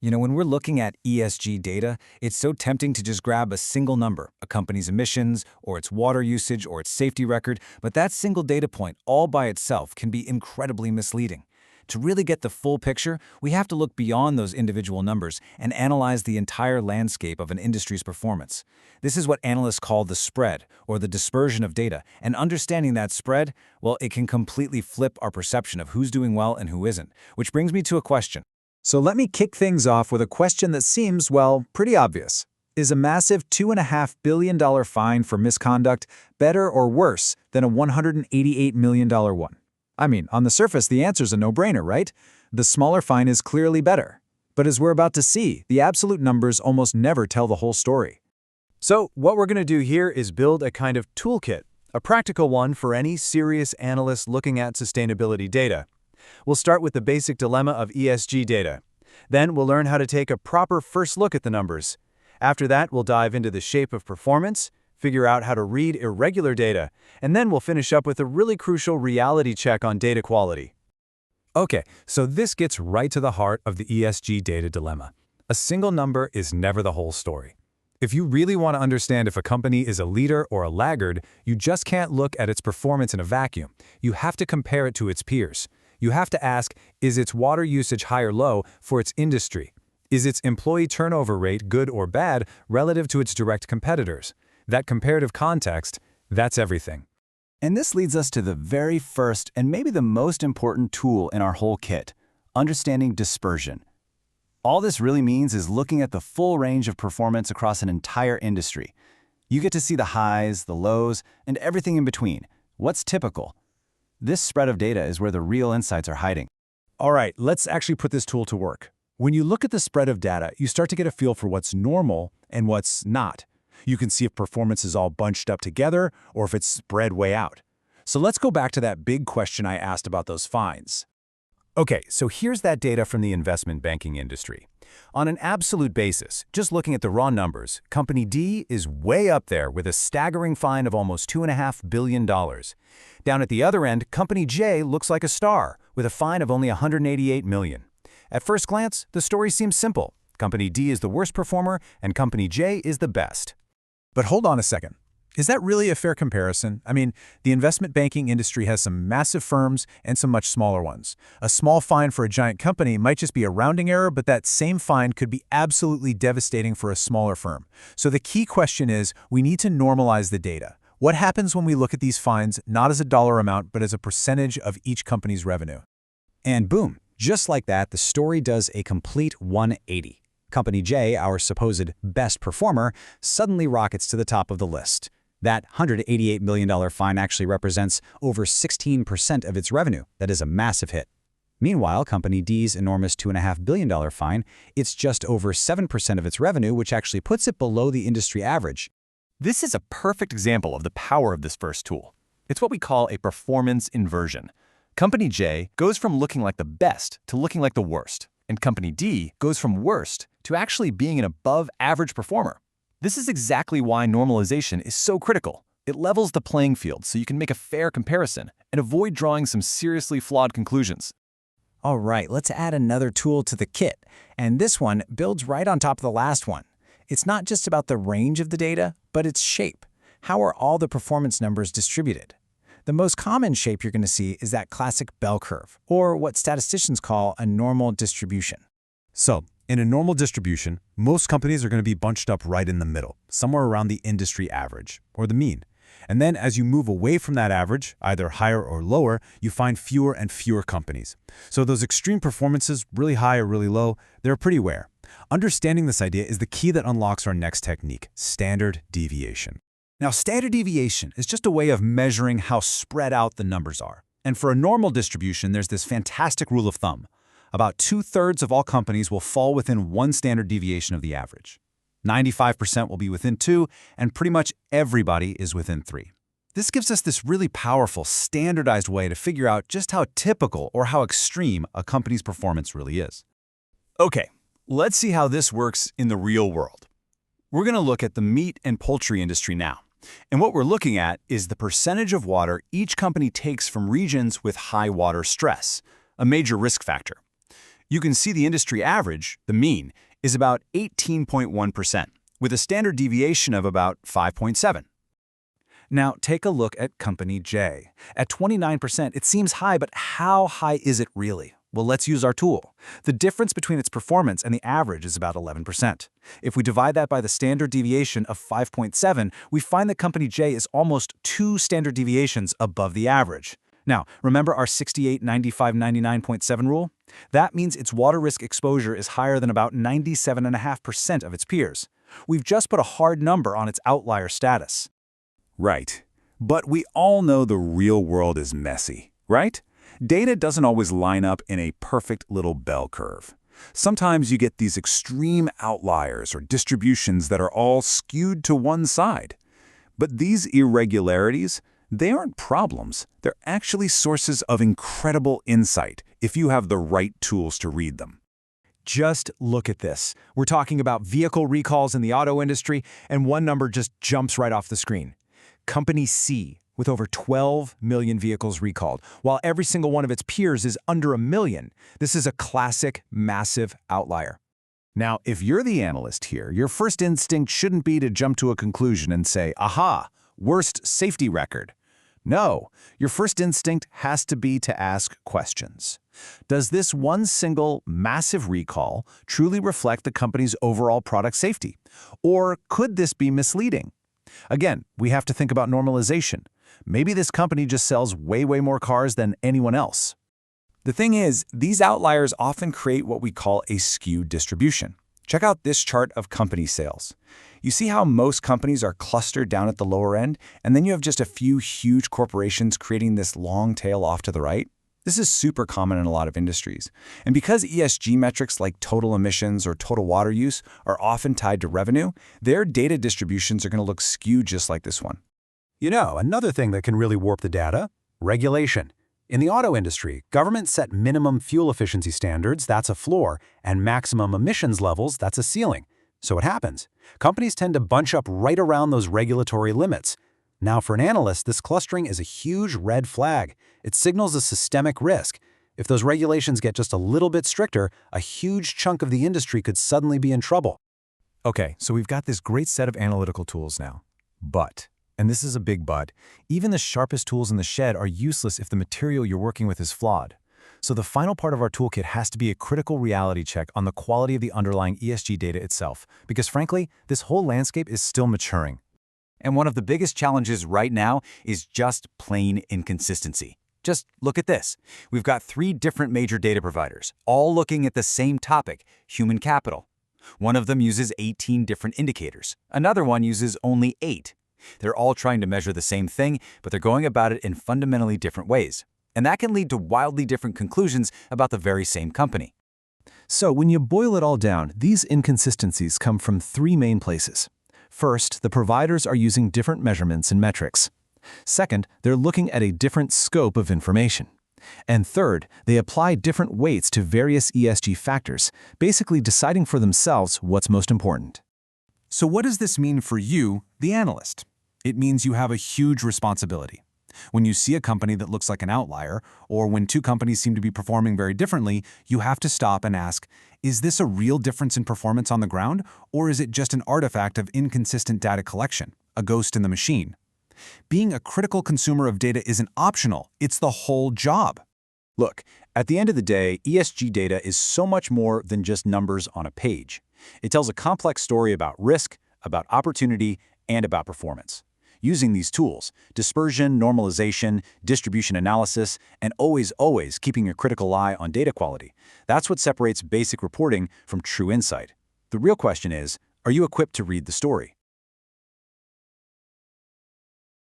When we're looking at ESG data, it's so tempting to just grab a single number, a company's emissions, or its water usage, or its safety record, but that single data point all by itself can be incredibly misleading. To really get the full picture, we have to look beyond those individual numbers and analyze the entire landscape of an industry's performance. This is what analysts call the spread, or the dispersion of data, and understanding that spread, well, it can completely flip our perception of who's doing well and who isn't. Which brings me to a question. So let me kick things off with a question that seems, well, pretty obvious. Is a massive $2.5 billion fine for misconduct better or worse than a $188 million one? I mean, on the surface, the answer's a no-brainer, right? The smaller fine is clearly better. But as we're about to see, the absolute numbers almost never tell the whole story. So what we're going to do here is build a kind of toolkit, a practical one for any serious analyst looking at sustainability data. We'll start with the basic dilemma of ESG data. Then we'll learn how to take a proper first look at the numbers. After that, we'll dive into the shape of performance, figure out how to read irregular data, and then we'll finish up with a really crucial reality check on data quality. Okay, so this gets right to the heart of the ESG data dilemma. A single number is never the whole story. If you really want to understand if a company is a leader or a laggard, you just can't look at its performance in a vacuum. You have to compare it to its peers. You have to ask, is its water usage high or low for its industry? Is its employee turnover rate good or bad relative to its direct competitors? That comparative context, that's everything. And this leads us to the very first and maybe the most important tool in our whole kit, understanding dispersion. All this really means is looking at the full range of performance across an entire industry. You get to see the highs, the lows, and everything in between. What's typical? This spread of data is where the real insights are hiding. All right, let's actually put this tool to work. When you look at the spread of data, you start to get a feel for what's normal and what's not. You can see if performance is all bunched up together or if it's spread way out. So let's go back to that big question I asked about those fines. Okay, so here's that data from the investment banking industry. On an absolute basis, just looking at the raw numbers, Company D is way up there with a staggering fine of almost $2.5 billion. Down at the other end, Company J looks like a star, with a fine of only $188 million. At first glance, the story seems simple. Company D is the worst performer, and Company J is the best. But hold on a second. Is that really a fair comparison? I mean, the investment banking industry has some massive firms and some much smaller ones. A small fine for a giant company might just be a rounding error, but that same fine could be absolutely devastating for a smaller firm. So the key question is, we need to normalize the data. What happens when we look at these fines not as a dollar amount, but as a percentage of each company's revenue? And boom, just like that, the story does a complete 180. Company J, our supposed best performer, suddenly rockets to the top of the list. That $188 million fine actually represents over 16% of its revenue. That is a massive hit. Meanwhile, Company D's enormous $2.5 billion fine, it's just over 7% of its revenue, which actually puts it below the industry average. This is a perfect example of the power of this first tool. It's what we call a performance inversion. Company J goes from looking like the best to looking like the worst, and Company D goes from worst to actually being an above-average performer. This is exactly why normalization is so critical. It levels the playing field so you can make a fair comparison and avoid drawing some seriously flawed conclusions. All right, let's add another tool to the kit, and this one builds right on top of the last one. It's not just about the range of the data, but its shape. How are all the performance numbers distributed? The most common shape you're going to see is that classic bell curve, or what statisticians call a normal distribution. So, in a normal distribution, most companies are going to be bunched up right in the middle, somewhere around the industry average, or the mean. And then as you move away from that average, either higher or lower, you find fewer and fewer companies. So those extreme performances, really high or really low, they're pretty rare. Understanding this idea is the key that unlocks our next technique, standard deviation. Now, standard deviation is just a way of measuring how spread out the numbers are. And for a normal distribution, there's this fantastic rule of thumb. About 2/3 of all companies will fall within one standard deviation of the average. 95% will be within 2, and pretty much everybody is within 3. This gives us this really powerful, standardized way to figure out just how typical or how extreme a company's performance really is. Okay, let's see how this works in the real world. We're going to look at the meat and poultry industry now. And what we're looking at is the percentage of water each company takes from regions with high water stress, a major risk factor. You can see the industry average, the mean, is about 18.1%, with a standard deviation of about 5.7. Now, take a look at Company J. At 29%, it seems high, but how high is it really? Well, let's use our tool. The difference between its performance and the average is about 11%. If we divide that by the standard deviation of 5.7, we find that Company J is almost 2 standard deviations above the average. Now, remember our 68, 95, 99.7 rule? That means its water risk exposure is higher than about 97.5% of its peers. We've just put a hard number on its outlier status. Right. But we all know the real world is messy, right? Data doesn't always line up in a perfect little bell curve. Sometimes you get these extreme outliers or distributions that are all skewed to one side. But these irregularities, they aren't problems. They're actually sources of incredible insight if you have the right tools to read them. Just look at this. We're talking about vehicle recalls in the auto industry, and one number just jumps right off the screen. Company C, with over 12 million vehicles recalled, while every single one of its peers is under 1 million. This is a classic, massive outlier. Now, if you're the analyst here, your first instinct shouldn't be to jump to a conclusion and say, aha, worst safety record. No, your first instinct has to be to ask questions. Does this one single massive recall truly reflect the company's overall product safety? Or could this be misleading? Again, we have to think about normalization. Maybe this company just sells way more cars than anyone else. The thing is, these outliers often create what we call a skewed distribution. Check out this chart of company sales. You see how most companies are clustered down at the lower end, and then you have just a few huge corporations creating this long tail off to the right? This is super common in a lot of industries. And because ESG metrics like total emissions or total water use are often tied to revenue, their data distributions are going to look skewed just like this one. You know, another thing that can really warp the data? Regulation. In the auto industry, governments set minimum fuel efficiency standards, that's a floor, and maximum emissions levels, that's a ceiling. So what happens? Companies tend to bunch up right around those regulatory limits. Now, for an analyst, this clustering is a huge red flag. It signals a systemic risk. If those regulations get just a little bit stricter, a huge chunk of the industry could suddenly be in trouble. Okay, so we've got this great set of analytical tools now. But, and this is a big but, even the sharpest tools in the shed are useless if the material you're working with is flawed. So the final part of our toolkit has to be a critical reality check on the quality of the underlying ESG data itself, because frankly, this whole landscape is still maturing. And one of the biggest challenges right now is just plain inconsistency. Just look at this. We've got 3 different major data providers, all looking at the same topic, human capital. One of them uses 18 different indicators. Another one uses only 8. They're all trying to measure the same thing, but they're going about it in fundamentally different ways. And that can lead to wildly different conclusions about the very same company. So when you boil it all down, these inconsistencies come from 3 main places. First, the providers are using different measurements and metrics. Second, they're looking at a different scope of information. And third, they apply different weights to various ESG factors, basically deciding for themselves what's most important. So what does this mean for you, the analyst? It means you have a huge responsibility. When you see a company that looks like an outlier, or when 2 companies seem to be performing very differently, you have to stop and ask, is this a real difference in performance on the ground, or is it just an artifact of inconsistent data collection, a ghost in the machine? Being a critical consumer of data isn't optional, it's the whole job. Look, at the end of the day, ESG data is so much more than just numbers on a page. It tells a complex story about risk, about opportunity, and about performance. Using these tools, dispersion, normalization, distribution analysis, and always keeping a critical eye on data quality, that's what separates basic reporting from true insight. The real question is, are you equipped to read the story?